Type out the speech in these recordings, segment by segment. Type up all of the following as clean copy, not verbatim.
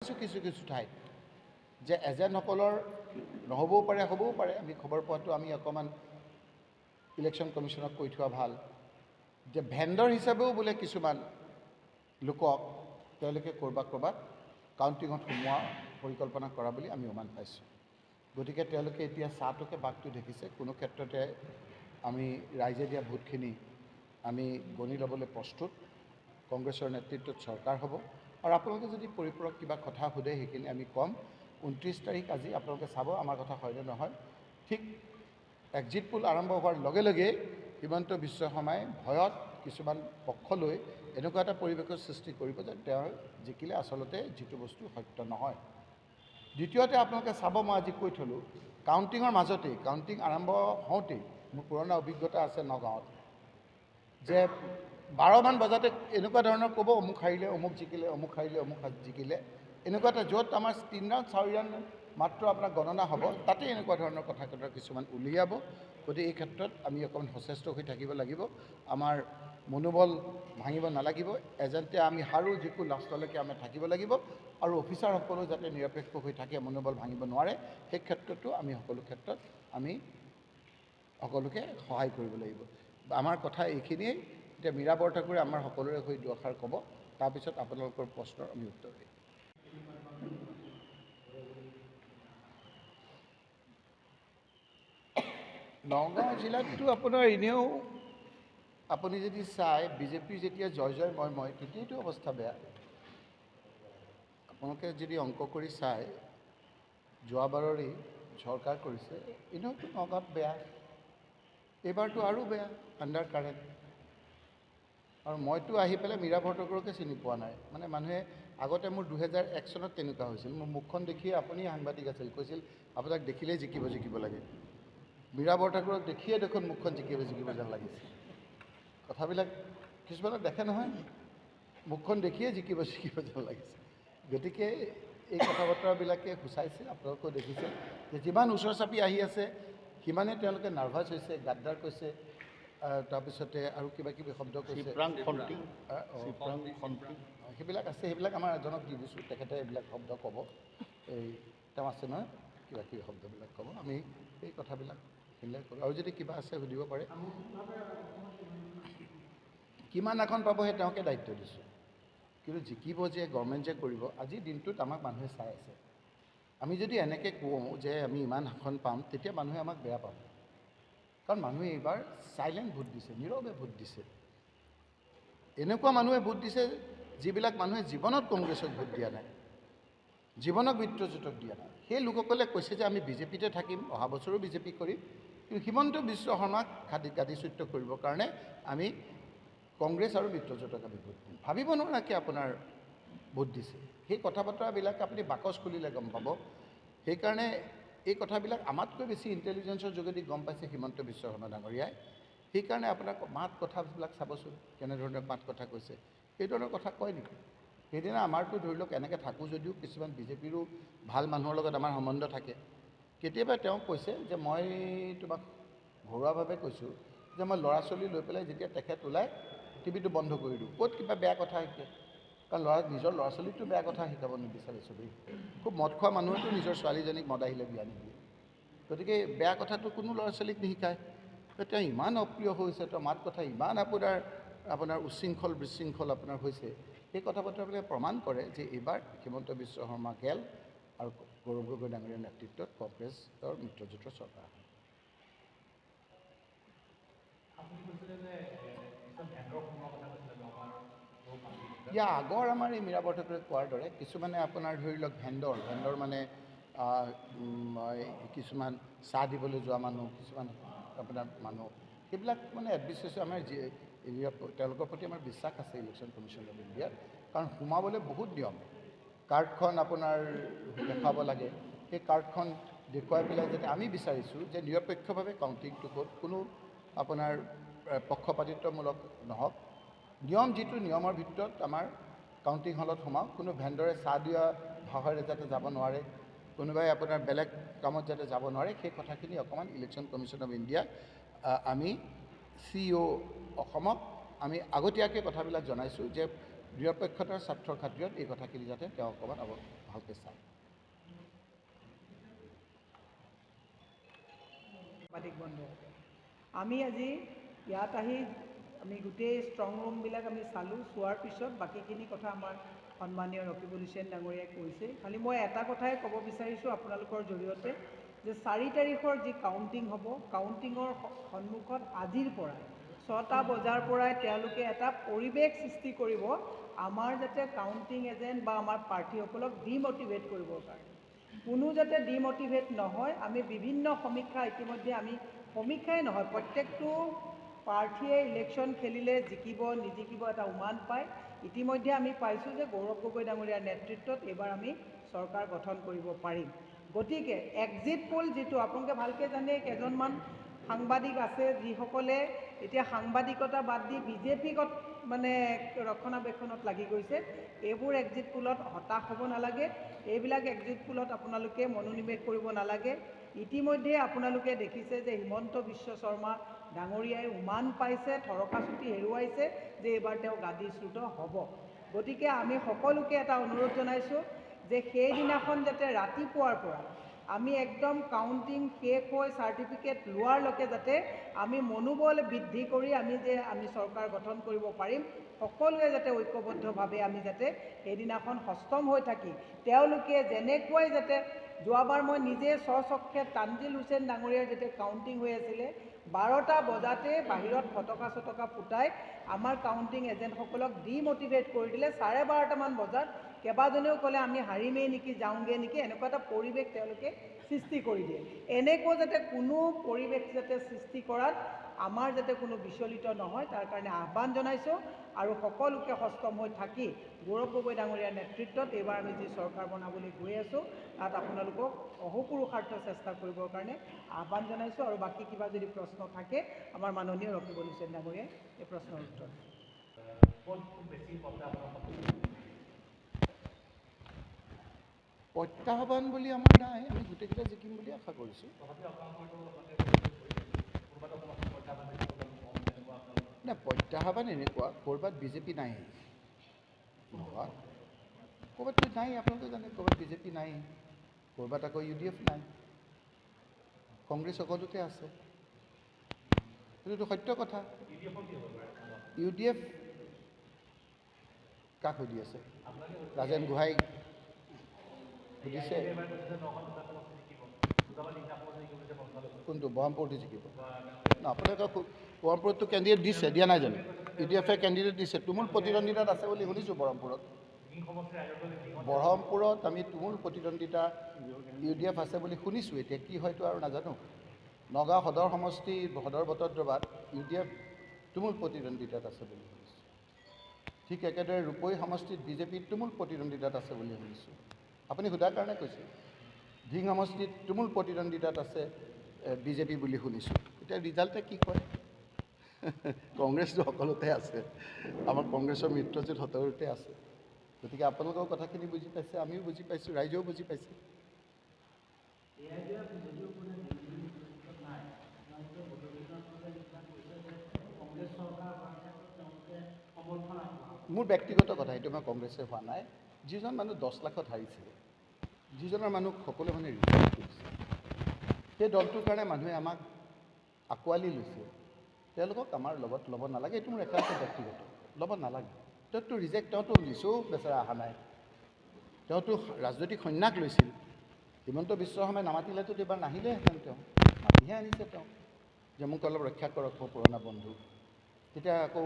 কিছু কিছু ঠাইত যে এজেণ্টসকলৰ নহ'বও পাৰে হ'বও পাৰে আমি খবৰ পোৱাটো আমি অকণমান ইলেকশ্যন কমিশ্যনক কৈ থোৱা ভাল যে ভেণ্ডৰ হিচাপেও বোলে কিছুমান লোকক তেওঁলোকে ক'ৰবাত কাউণ্টিঙত সোমোৱা পৰিকল্পনা কৰা বুলি আমি অনুমান পাইছোঁ। গতিকে তেওঁলোকে এতিয়া চাহটোকে বাঘটো দেখিছে। কোনো ক্ষেত্ৰতে আমি ৰাইজে দিয়া ভোটখিনি আমি গণি ল'বলৈ প্ৰস্তুত। কংগ্ৰেছৰ নেতৃত্বত চৰকাৰ হ'ব আৰু আপোনালোকে যদি পৰিপূৰক কিবা কথা সোধে সেইখিনি আমি ক'ম। 29 তাৰিখ আজি আপোনালোকে চাব আমাৰ কথা হয়নে নহয়। ঠিক এক্সিট পোল আৰম্ভ হোৱাৰ লগে লগে হিমন্ত বিশ্ব শৰ্মাই ভয়ত কিছুমান পক্ষ লৈ এনেকুৱা এটা পৰিৱেশৰ সৃষ্টি কৰিব যে তেওঁ জিকিলে আচলতে যিটো বস্তু সত্য নহয়। দ্বিতীয়তে আপোনালোকে চাব, মই আজি কৈ থলোঁ, কাউণ্টিঙৰ মাজতেই কাউণ্টিং আৰম্ভ হওঁতেই মোৰ পুৰণা অভিজ্ঞতা আছে নগাঁৱত যে 12মান বজাতে এনেকুৱা ধৰণৰ ক'ব অমুক হাৰিলে অমুক জিকিলে অমুক হাৰিলে অমুক জিকিলে এনেকুৱা এটা য'ত আমাৰ 3 ৰাউণ্ড 4 ৰাউণ্ড মাত্ৰ আপোনাৰ গণনা হ'ব তাতে এনেকুৱা ধৰণৰ কথা কিছুমান উলিয়াব। গতিকে এই ক্ষেত্ৰত আমি অকণমান সচেষ্ট হৈ থাকিব লাগিব। আমাৰ মনোবল ভাঙিব নালাগিব। এজেণ্টে আমি হাৰোঁ যিকো লাষ্টলৈকে আমি থাকিব লাগিব আৰু অফিচাৰসকলেও যাতে নিৰপেক্ষ হৈ থাকে, মনোবল ভাঙিব নোৱাৰে, সেই ক্ষেত্ৰতো আমি সকলো ক্ষেত্ৰত আমি সকলোকে সহায় কৰিব লাগিব। আমাৰ কথা এইখিনিয়েই। এতিয়া মীৰা বৰঠাকুৰে আমাৰ সকলোৰে হৈ দুআষাৰ ক'ব, তাৰপিছত আপোনালোকৰ প্ৰশ্নৰ আমি উত্তৰ দিম। নগাঁও জিলাততো আপোনাৰ এনেও আপুনি যদি চাই বিজেপিৰ যেতিয়া জয় জয় মই তেতিয়াইতো অৱস্থা বেয়া। আপোনালোকে যদি অংক কৰি চাই যোৱাবাৰৰেই চৰকাৰ কৰিছে, এনেওতো নগাঁৱত বেয়া, এইবাৰতো আৰু বেয়া আণ্ডাৰ কাৰেণ্ট। আৰু মইতো আহি পেলাই মীৰা বৰঠাকুৰকে চিনি পোৱা নাই। মানে মানুহে আগতে মোৰ 2001 চনত তেনেকুৱা হৈছিল। মোৰ মুখখন দেখিয়ে আপুনি সাংবাদিক আছিল, কৈছিল আপোনাক দেখিলেই জিকিব লাগে। মীৰা বৰঠাকুৰক দেখিয়ে দেখোন মুখখন জিকিব যেন লাগিছে। কথাবিলাক কিছুমানক দেখে নহয়, মুখখন দেখিয়ে জিকিব যেন লাগিছে। গতিকে এই কথা বতৰাবিলাকে সূচাইছে, আপোনালোকেও দেখিছে যে যিমান ওচৰ চাপি আহি আছে সিমানেই তেওঁলোকে নাৰ্ভাছ হৈছে, গাদ্দাৰ কৈছে, তাৰপিছতে আৰু কিবা কিবি শব্দ কৈছে, সেইবিলাক আছে। সেইবিলাক আমাৰ এজনক দি দিছোঁ, তেখেতে এইবিলাক শব্দ ক'ব। তেওঁ আছে নহয়, কিবা কিবি শব্দবিলাক ক'ব। আমি এই কথাবিলাক উল্লেখ কৰোঁ। আৰু যদি কিবা আছে সুধিব পাৰে। কিমান আসন পাব সেই তেওঁকে দায়িত্ব দিছোঁ, কিন্তু জিকিব যে গভৰ্ণমেণ্ট যে কৰিব, আজিৰ দিনটোত আমাক মানুহে চাই আছে। আমি যদি এনেকৈ কওঁ যে আমি ইমান আসন পাম, তেতিয়া মানুহে আমাক বেয়া পাব। কাৰণ মানুহে এইবাৰ চাইলেণ্ট ভোট দিছে, নীৰৱে ভোট দিছে। এনেকুৱা মানুহে ভোট দিছে যিবিলাক মানুহে জীৱনত কংগ্ৰেছক ভোট দিয়া নাই, জীৱনক মিত্ৰজোঁটক দিয়া নাই। সেই লোকসকলে কৈছে যে আমি বিজেপিতে থাকিম, অহা বছৰো বিজেপি কৰিম, কিন্তু হিমন্ত বিশ্ব শৰ্মাক গাদীচ্যুত কৰিবৰ কাৰণে আমি কংগ্ৰেছ আৰু মিত্ৰজোঁটক আমি ভোট দিম। ভাবিব নোৱাৰাকৈ আপোনাৰ ভোট দিছে। সেই কথা বতৰাবিলাক আপুনি বাকচ খুলিলে গম পাব। সেইকাৰণে এই কথাবিলাক আমাতকৈ বেছি ইণ্টেলিজেঞ্চৰ যোগেদি গম পাইছে হিমন্ত বিশ্ব শৰ্মা ডাঙৰীয়াই। সেইকাৰণে আপোনাক মাত কথাবিলাক চাবচোন, কেনেধৰণে মাত কথা কৈছে। সেই ধৰণৰ কথা কয় নেকি? সেইদিনা আমাৰতো ধৰি লওক এনেকৈ থাকোঁ যদিও কিছুমান বিজেপিৰো ভাল মানুহৰ লগত আমাৰ সম্বন্ধ থাকে। কেতিয়াবা তেওঁ কৈছে যে মই তোমাক ঘৰুৱাভাৱে কৈছোঁ যে মই ল'ৰা ছোৱালী লৈ পেলাই যেতিয়া তেখেত ওলাই টিভিটো বন্ধ কৰি দিওঁ। ক'ত কিবা বেয়া কথা শিকে? কাৰণ নিজৰ ল'ৰা ছোৱালীকতো বেয়া কথা শিকাব নিবিচাৰে চবেই। খুব মদ খোৱা মানুহেতো নিজৰ ছোৱালীজনীক মদ আহিলে বিয়া নিদিয়ে। গতিকে বেয়া কথাটো কোনো ল'ৰা ছোৱালীক নিশিকায়। তেওঁ ইমান অপ্ৰিয় হৈছে, তেওঁ মাত কথা ইমান আপোনাৰ উচ্ছৃংখল বিশৃংখল আপোনাৰ হৈছে। সেই কথা বতৰাবিলাকে প্ৰমাণ কৰে যে এইবাৰ হিমন্ত বিশ্ব শৰ্মা গেল আৰু গৌৰৱ গগৈ ডাঙৰীয়াৰ নেতৃত্বত কংগ্ৰেছৰ মিত্ৰজোঁটৰ চৰকাৰ। আগৰ আমাৰ এই মীৰা বৰঠাকুৰে কোৱাৰ দৰে কিছুমানে আপোনাৰ ধৰি লওক ভেণ্ডৰ মানে কিছুমান চাহ দিবলৈ যোৱা মানুহ, কিছুমান আপোনাৰ মানুহ, সেইবিলাক মানে এডমিনিষ্ট্ৰেশ্যন আমাৰ তেওঁলোকৰ প্ৰতি আমাৰ বিশ্বাস আছে ইলেকশ্যন কমিশ্যন অফ ইণ্ডিয়াত। কাৰণ সোমাবলৈ বহুত নিয়ম। কাৰ্ডখন আপোনাৰ দেখাব লাগে। সেই কাৰ্ডখন দেখুৱাই পেলাই যাতে আমি বিচাৰিছোঁ যে নিৰপেক্ষভাৱে কাউণ্টিংটো হ'ল, কোনো আপোনাৰ পক্ষপাতিত্বমূলক নহওক। নিয়ম যিটো নিয়মৰ ভিতৰত আমাৰ কাউণ্টিং হলত সোমাওক। কোনো ভেণ্ডৰে চাহ দিয়া ভাষাৰে যাতে যাব নোৱাৰে, কোনোবাই আপোনাৰ বেলেগ কামত যাতে যাব নোৱাৰে, সেই কথাখিনি অকণমান ইলেকশ্যন কমিশ্যন অফ ইণ্ডিয়া আমি CEO অসমক আমি আগতীয়াকৈ কথাবিলাক জনাইছোঁ যে নিৰপেক্ষতাৰ স্বাৰ্থৰ খাতিৰত এই কথাখিনি যাতে তেওঁ অকণমান ভালকৈ চায়। সাংবাদিক বন্ধু, আমি আজি ইয়াত আহি আমি গোটেই ষ্ট্ৰং ৰুমবিলাক আমি চালোঁ, চোৱাৰ পিছত বাকীখিনি কথা আমাৰ সন্মানীয় ৰকিবুল হুছেইন ডাঙৰীয়াই কৈছে। খালি মই এটা কথাই ক'ব বিচাৰিছোঁ আপোনালোকৰ জৰিয়তে যে 4 তাৰিখৰ যি কাউণ্টিং হ'ব, কাউণ্টিঙৰ সন্মুখত আজিৰ পৰা 6টা বজাৰ পৰাই তেওঁলোকে এটা পৰিৱেশ সৃষ্টি কৰিব আমাৰ যাতে কাউণ্টিং এজেণ্ট বা আমাৰ প্ৰাৰ্থীসকলক ডিমটিভেট কৰিবৰ কাৰণে। কোনো যাতে ডিমটিভেট নহয়। আমি বিভিন্ন সমীক্ষা ইতিমধ্যে আমি সমীক্ষাই নহয়, প্ৰত্যেকটো প্ৰাৰ্থীয়ে ইলেকশ্যন খেলিলে জিকিব নিজিকিব এটা উমান পায়। ইতিমধ্যে আমি পাইছোঁ যে গৌৰৱ গগৈ ডাঙৰীয়াৰ নেতৃত্বত এইবাৰ আমি চৰকাৰ গঠন কৰিব পাৰিম। গতিকে এক্সিট পোল যিটো আপোনালোকে ভালকৈ জানে, কেইজনমান সাংবাদিক আছে যিসকলে এতিয়া সাংবাদিকতা বাদ দি বিজেপিক মানে ৰক্ষণাবেক্ষণত লাগি গৈছে। এইবোৰ এক্সিট পোলত হতাশ হ'ব নালাগে, এইবিলাক এক্সিট পোলত আপোনালোকে মনোনিৱেশ কৰিব নালাগে। ইতিমধ্যে আপোনালোকে দেখিছে যে হিমন্ত বিশ্ব শৰ্মা ডাঙৰীয়াই উমান পাইছে, থৰকাচুটি হেৰুৱাইছে যে এইবাৰ তেওঁ গাদীচ্যুত হ'ব। গতিকে আমি সকলোকে এটা অনুৰোধ জনাইছোঁ যে সেইদিনাখন যাতে ৰাতিপুৱাৰ পৰা আমি একদম কাউণ্টিং শেষ হৈ চাৰ্টিফিকেট লোৱাৰলৈকে যাতে আমি মনোবল বৃদ্ধি কৰি আমি চৰকাৰ গঠন কৰিব পাৰিম। সকলোৱে যাতে ঐক্যবদ্ধভাৱে আমি যাতে সেইদিনাখন সষ্টম হৈ থাকি তেওঁলোকে যেনেকৈ যাতে যোৱাবাৰ মই নিজে স্বচক্ষে তানজিল হুছেইন ডাঙৰীয়াৰ যেতিয়া কাউণ্টিং হৈ আছিলে 12টা বজাতে বাহিৰত ফটকা ফুটাই আমাৰ কাউণ্টিং এজেণ্টসকলক ডিমটিভেট কৰি দিলে। 12:30মান বজাত কেইবাজনেও ক'লে আমি হাৰিমেই নেকি, যাওঁগৈ নেকি, এনেকুৱা এটা পৰিৱেশ তেওঁলোকে সৃষ্টি কৰি দিয়ে। এনেকুৱা যাতে কোনো পৰিৱেশ যাতে সৃষ্টি কৰাত আমাৰ যাতে কোনো বিচলিত নহয় তাৰ কাৰণে আহ্বান জনাইছোঁ। আৰু সকলোকে সষ্টম হৈ থাকি গৌৰৱ গগৈ ডাঙৰীয়াৰ নেতৃত্বত এইবাৰ আমি যি চৰকাৰ বনাবলৈ গৈ আছোঁ তাত আপোনালোকক অহোপুৰুষাৰ্থ চেষ্টা কৰিবৰ কাৰণে আহ্বান জনাইছোঁ। আৰু বাকী কিবা যদি প্ৰশ্ন থাকে আমাৰ মাননীয় ৰকিবুল হুছেইন ডাঙৰীয়াই এই প্ৰশ্নৰ উত্তৰ। প্ৰত্যাহ্বান বুলি আমাৰ নাই, আমি গোটেইকেইটা জিকিম বুলি আশা কৰিছোঁ। নাই, প্ৰত্যাহ্বান এনেকুৱা ক'ৰবাত বিজেপি নাই, নহয় ক'ৰবাত নাই, আপোনালোকে জানে ক'ৰবাত বিজেপি নাই, ক'ৰবাত আকৌ UDF নাই, কংগ্ৰেছ সকলোতে আছে। এইটোতো সত্য কথা। UDF কাক সুধি আছে? ৰাজেন গোহাঁই সুধিছে। কোনটো ব্ৰহ্মপুৰটো জিকিব? আপোনালোকে ব্ৰহ্মপুৰতটো কেণ্ডিডেট দিছে, দিয়া নাই জানো? UDFে কেণ্ডিডেট দিছে, তুমুল প্ৰতিদ্বন্দ্বিতাত আছে বুলি শুনিছোঁ। ব্ৰহ্মপুৰত আমি তুমুল প্ৰতিদ্বন্দ্বিতা UDF আছে বুলি শুনিছোঁ। এতিয়া কি হয়তো আৰু নাজানো। নগাঁও সদৰ সমষ্টি সদৰ বটদ্ৰৱাত UDF তুমুল প্ৰতিদ্বন্দ্বিতাত আছে বুলি শুনিছোঁ। ঠিক একেদৰে ৰূপৈ সমষ্টিত বিজেপি তুমুল প্ৰতিদ্বন্দ্বিতাত আছে বুলি শুনিছোঁ। আপুনি সোধাৰ কাৰণে কৈছে। ধিং সমষ্টিত তুমুল প্ৰতিদ্বন্দ্বিতাত আছে বিজেপি বুলি শুনিছোঁ। এতিয়া ৰিজাল্টে কি কয়? কংগ্ৰেছটো সকলোতে আছে, আমাৰ কংগ্ৰেছৰ মিত্ৰজোঁট সকলোতে আছে। গতিকে আপোনালোকৰ কথাখিনি বুজি পাইছে, আমিও বুজি পাইছোঁ, ৰাইজেও বুজি পাইছে। মোৰ ব্যক্তিগত কথা, এইটো মই কংগ্ৰেছে হোৱা নাই। যিজন মানুহ 10 লাখত হাৰিছে, যিজনৰ মানুহ সকলো মানুহে ৰিজাল্ট কৰিছে, সেই দলটোৰ কাৰণে মানুহে আমাক আঁকোৱালি লৈছে। তেওঁলোকক আমাৰ লগত ল'ব নালাগে, এইটো মোৰ একান্ত ব্যক্তিগত, ল'ব নালাগে। তেওঁতো ৰিজেক্ট, তেওঁতো নিচেও বেচেৰা অহা নাই, তেওঁতো ৰাজনৈতিক সন্ন্যাস লৈছিল। হিমন্ত বিশ্ব শৰ্মাই নামাতিলেতো এইবাৰ নাহিলেহেঁতেন, তেওঁ মাতিহে আনিছে। তেওঁ যে মোক অলপ ৰক্ষা কৰক মোৰ পুৰণা বন্ধু। তেতিয়া আকৌ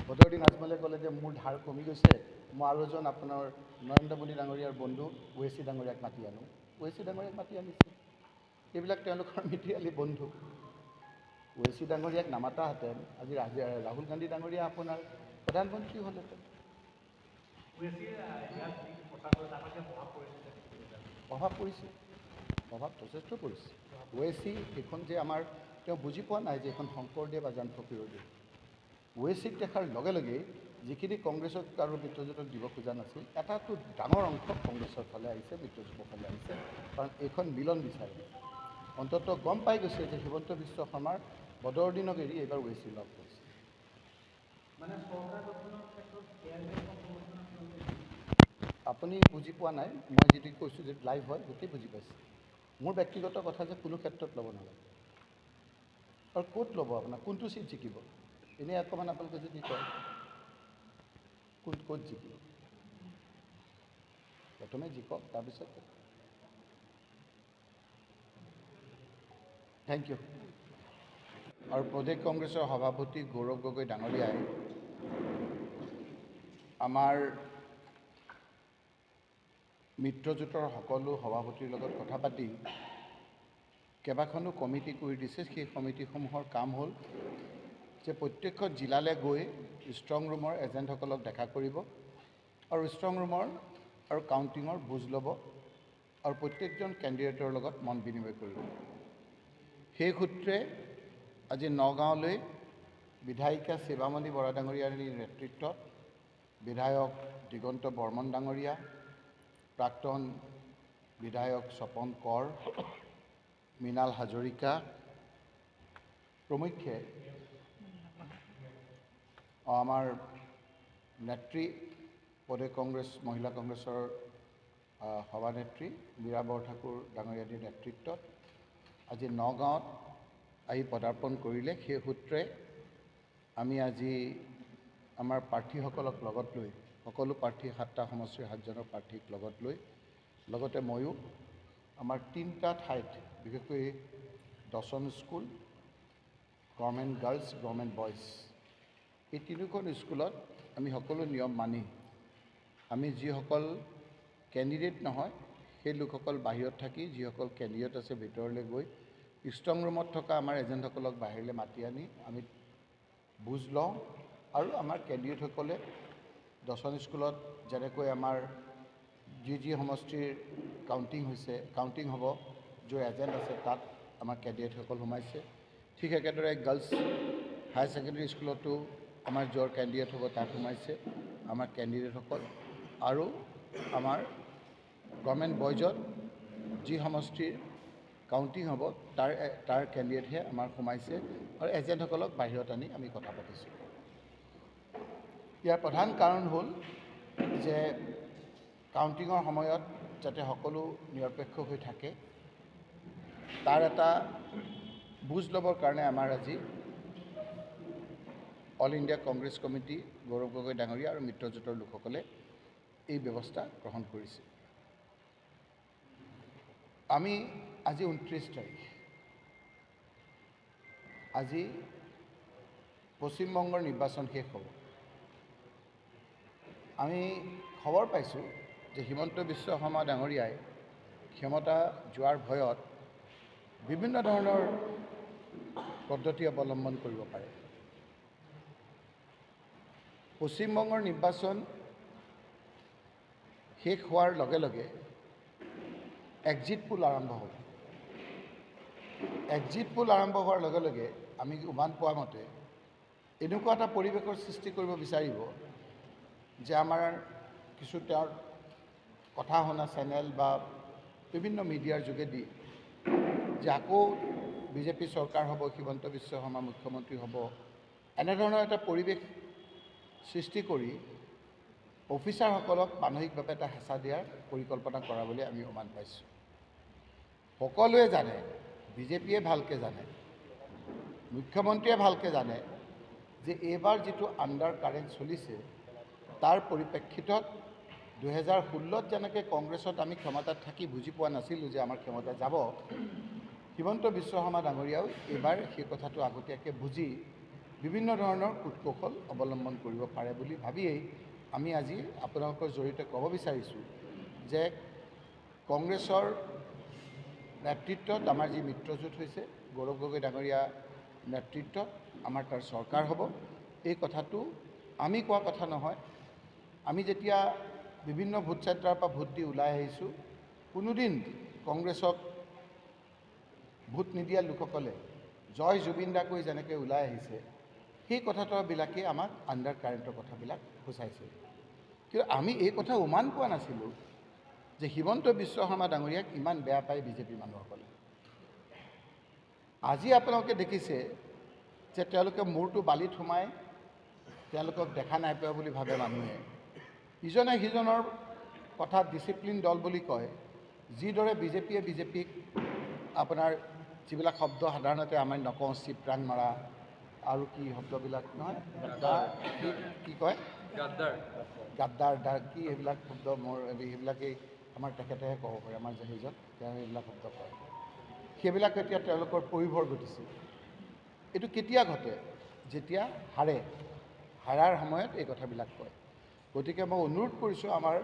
বদৰুদ্দিন আজমলে ক'লে যে মোৰ ধাৰ কমি গৈছে, মই আৰু এজন আপোনাৰ নৰেন্দ্ৰ মোদী ডাঙৰীয়াৰ বন্ধু ওৱেচি ডাঙৰীয়াক মাতি আনো। ওৱেচি ডাঙৰীয়াক মাতি আনিছে। এইবিলাক তেওঁলোকৰ মিতিৰালি বন্ধু। ওৱেচি ডাঙৰীয়াক নামাতাহেঁতেন আজি ৰাহুল গান্ধী ডাঙৰীয়া আপোনাৰ প্ৰধানমন্ত্ৰী হ'লহেঁতেন। প্ৰভাৱ পৰিছে, প্ৰভাৱ যথেষ্ট পৰিছে। ওৱেচি এইখন যে আমাৰ তেওঁ বুজি পোৱা নাই যে এইখন শংকৰদেৱ আজান ফকীৰৰ দেশ। ওৱেচিক দেখাৰ লগে লগেই যিখিনি কংগ্ৰেছক আৰু মিত্ৰজোঁটক দিব খোজা নাছিল, এটাতো ডাঙৰ অংশ কংগ্ৰেছৰ ফালে আহিছে, মিত্ৰজোঁটৰ ফালে আহিছে, কাৰণ এইখন মিলন বিচাৰে। অন্ততঃ গম পাই গৈছে যে হিমন্ত বিশ্ব শৰ্মাৰ বদৰুদ্দিনক এৰি এইবাৰ ওৱেচি লগ কৰিছে। আপুনি বুজি পোৱা নাই, মই যিটো কৈছোঁ যে লাইভ হয় গোটেই বুজি পাইছে। মোৰ ব্যক্তিগত কথা যে কোনো ক্ষেত্ৰত ল'ব নালাগে। আৰু ক'ত ল'ব আপোনাৰ, কোনটো চিট জিকিব? এনেই অকণমান আপোনালোকে যদি কয় ক'ত জিকিব? প্ৰথমে জিকক, তাৰপিছত থেংক ইউ। আৰু প্ৰদেশ কংগ্ৰেছৰ সভাপতি গৌৰৱ গগৈ ডাঙৰীয়াই আমাৰ মিত্ৰজোঁটৰ সকলো সভাপতিৰ লগত কথা পাতি কেইবাখনো কমিটি কৰি দিছে। সেই কমিটিসমূহৰ কাম হ'ল যে প্ৰত্যেকখন জিলালৈ গৈ ষ্ট্ৰং ৰুমৰ এজেণ্টসকলক দেখা কৰিব আৰু ষ্ট্ৰং ৰুমৰ আৰু কাউণ্টিঙৰ বুজ ল'ব আৰু প্ৰত্যেকজন কেণ্ডিডেটৰ লগত মত বিনিময় কৰিব। সেই সূত্ৰে আজি নগাঁৱলৈ বিধায়িকা শিৱামণি বৰা ডাঙৰীয়াৰ নেতৃত্বত বিধায়ক দিগন্ত বৰ্মন ডাঙৰীয়া, প্ৰাক্তন বিধায়ক স্বপন কৰ, মৃণাল হাজৰিকা প্ৰমুখ্যে আমাৰ নেত্ৰী প্ৰদেশ কংগ্ৰেছ মহিলা কংগ্ৰেছৰ সভানেত্ৰী মীৰা বৰঠাকুৰ ডাঙৰীয়াৰ নেতৃত্বত আজি নগাঁৱত আহি পদাৰ্পণ কৰিলে। সেই সূত্ৰে আমি আজি আমাৰ প্ৰাৰ্থীসকলক লগত লৈ, সকলো প্ৰাৰ্থী 7টা সমষ্টিৰ 7জনৰ প্ৰাৰ্থীক লগত লৈ, লগতে ময়ো আমাৰ 3টা ঠাইত, বিশেষকৈ দৰ্শন school, government girls, government boys, এই 3খন স্কুলত আমি সকলো নিয়ম মানি আমি যিসকল কেণ্ডিডেট নহয় সেই লোকসকল বাহিৰত থাকি যিসকল কেণ্ডিডেট আছে ভিতৰলৈ গৈ ষ্ট্ৰং ৰুমত থকা আমাৰ এজেণ্টসকলক বাহিৰলৈ মাতি আনি আমি বুজ লওঁ আৰু আমাৰ কেণ্ডিডেটসকলে দৰ্শন স্কুলত যেনেকৈ আমাৰ যি সমষ্টিৰ কাউণ্টিং হ'ব, য'ৰ এজেণ্ট আছে তাত আমাৰ কেণ্ডিডেটসকল সোমাইছে। ঠিক একেদৰে গাৰ্লছ হায়াৰ ছেকেণ্ডেৰী স্কুলতো আমাৰ য'ৰ কেণ্ডিডেট হ'ব তাত সোমাইছে আমাৰ কেণ্ডিডেটসকল, আৰু আমাৰ গভৰ্ণমেণ্ট বইজত যি সমষ্টিৰ কাউণ্টিং হ'ব তাৰ কেণ্ডিডেটহে আমাৰ সোমাইছে আৰু এজেণ্টসকলক বাহিৰত আনি আমি কথা পাতিছোঁ। ইয়াৰ প্ৰধান কাৰণ হ'ল যে কাউণ্টিঙৰ সময়ত যাতে সকলো নিৰপেক্ষ হৈ থাকে তাৰ এটা বুজ ল'বৰ কাৰণে আমাৰ আজি all India Congress committee Gaurav Gogoi ডাঙৰীয়া আৰু মিত্ৰজোঁটৰ লোকসকলে এই ব্যৱস্থা গ্ৰহণ কৰিছে। আমি আজি 29 তাৰিখ, আজি পশ্চিমবংগৰ নিৰ্বাচন শেষ হ'ব। আমি খবৰ পাইছোঁ যে হিমন্ত বিশ্ব শৰ্মা ডাঙৰীয়াই ক্ষমতা যোৱাৰ ভয়ত বিভিন্ন ধৰণৰ পদ্ধতি অৱলম্বন কৰিব পাৰে। পশ্চিমবংগৰ নিৰ্বাচন শেষ হোৱাৰ লগে লগে এক্সিট পোল আৰম্ভ হ'ব। এক্সিট পোল আৰম্ভ হোৱাৰ লগে লগে আমি উমান পোৱা মতে এনেকুৱা এটা পৰিৱেশৰ সৃষ্টি কৰিব বিচাৰিব যে আমাৰ কিছু তেওঁৰ কথা শুনা চেনেল বা বিভিন্ন মিডিয়াৰ যোগেদি যে আকৌ বিজেপি চৰকাৰ হ'ব, হিমন্ত বিশ্ব শৰ্মা মুখ্যমন্ত্ৰী হ'ব, এনেধৰণৰ এটা পৰিৱেশ সৃষ্টি কৰি অফিচাৰসকলক মানসিকভাৱে এটা হেঁচা দিয়াৰ পৰিকল্পনা কৰা বুলি আমি অনুমান পাইছোঁ। সকলোৱে জানে, বিজেপিয়ে ভালকৈ জানে, মুখ্যমন্ত্ৰীয়ে ভালকৈ জানে যে এইবাৰ যিটো আণ্ডাৰ কাৰেণ্ট চলিছে তাৰ পৰিপ্ৰেক্ষিতত 2016ত যেনেকৈ কংগ্ৰেছত আমি ক্ষমতাত থাকি বুজি পোৱা নাছিলোঁ যে আমাৰ ক্ষমতা যাব, হিমন্ত বিশ্ব শৰ্মা ডাঙৰীয়াও এইবাৰ সেই কথাটো আগতীয়াকৈ বুজি বিভিন্ন ধৰণৰ কূটকৌশল অৱলম্বন কৰিব পাৰে বুলি ভাবিয়েই আমি আজি আপোনালোকৰ জৰিয়তে ক'ব বিচাৰিছোঁ যে কংগ্ৰেছৰ নেতৃত্বত আমাৰ যি মিত্ৰজোঁট হৈছে, গৌৰৱ গগৈ ডাঙৰীয়া নেতৃত্বত আমাৰ তাৰ চৰকাৰ হ'ব। এই কথাটো আমি কোৱা কথা নহয়। আমি যেতিয়া বিভিন্ন ভোট চেণ্টাৰৰ পৰা ভোট দি ওলাই আহিছোঁ, কোনোদিন কংগ্ৰেছক ভোট নিদিয়া লোকসকলে জয় জুবিন দা কৈ যেনেকৈ ওলাই আহিছে, সেই কথাটোবিলাকেই আমাক আণ্ডাৰ কাৰেণ্টৰ কথাবিলাক সূচাইছে। কিন্তু আমি এই কথা উমান পোৱা নাছিলোঁ যে হিমন্ত বিশ্ব শৰ্মা ডাঙৰীয়াক ইমান বেয়া পায় বিজেপি মানুহসকলে। আজি আপোনালোকে দেখিছে যে তেওঁলোকে মূৰটো বালিত সোমাই তেওঁলোকক দেখা নাই পোৱা বুলি ভাবে মানুহে। ইজনে সিজনৰ কথা ডিচিপ্লিন দল বুলি কয়, যিদৰে বিজেপিক আপোনাৰ যিবিলাক শব্দ সাধাৰণতে আমি নকওঁ, চিপৰাং মৰা আৰু কি শব্দবিলাক নহয়, কি কয়, গাদ্দাৰ কি এইবিলাক শব্দ মোৰ সেইবিলাকেই আমাৰ তেখেতেহে ক'ব পাৰে, আমাৰ জাহিজত তেওঁ এইবিলাক শব্দ কয়। সেইবিলাক এতিয়া তেওঁলোকৰ পৰিভৰ ঘটিছে। এইটো কেতিয়া ঘটে? যেতিয়া হাৰাৰ সময়ত এই কথাবিলাক কয়। গতিকে মই অনুৰোধ কৰিছোঁ আমাৰ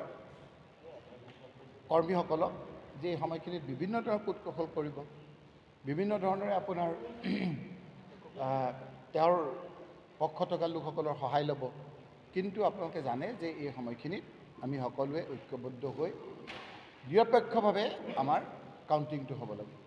কৰ্মীসকলক যে এই সময়খিনিত বিভিন্ন ধৰণৰ কূটকৌশল কৰিব, বিভিন্ন ধৰণেৰে আপোনাৰ তেওঁৰ পক্ষত থকা লোকসকলৰ সহায় ল'ব। কিন্তু আপোনালোকে জানে যে এই সময়খিনিত আমি সকলোৱে ঐক্যবদ্ধ হৈ নিৰপেক্ষভাৱে আমাৰ কাউণ্টিংটো হ'ব লাগিব।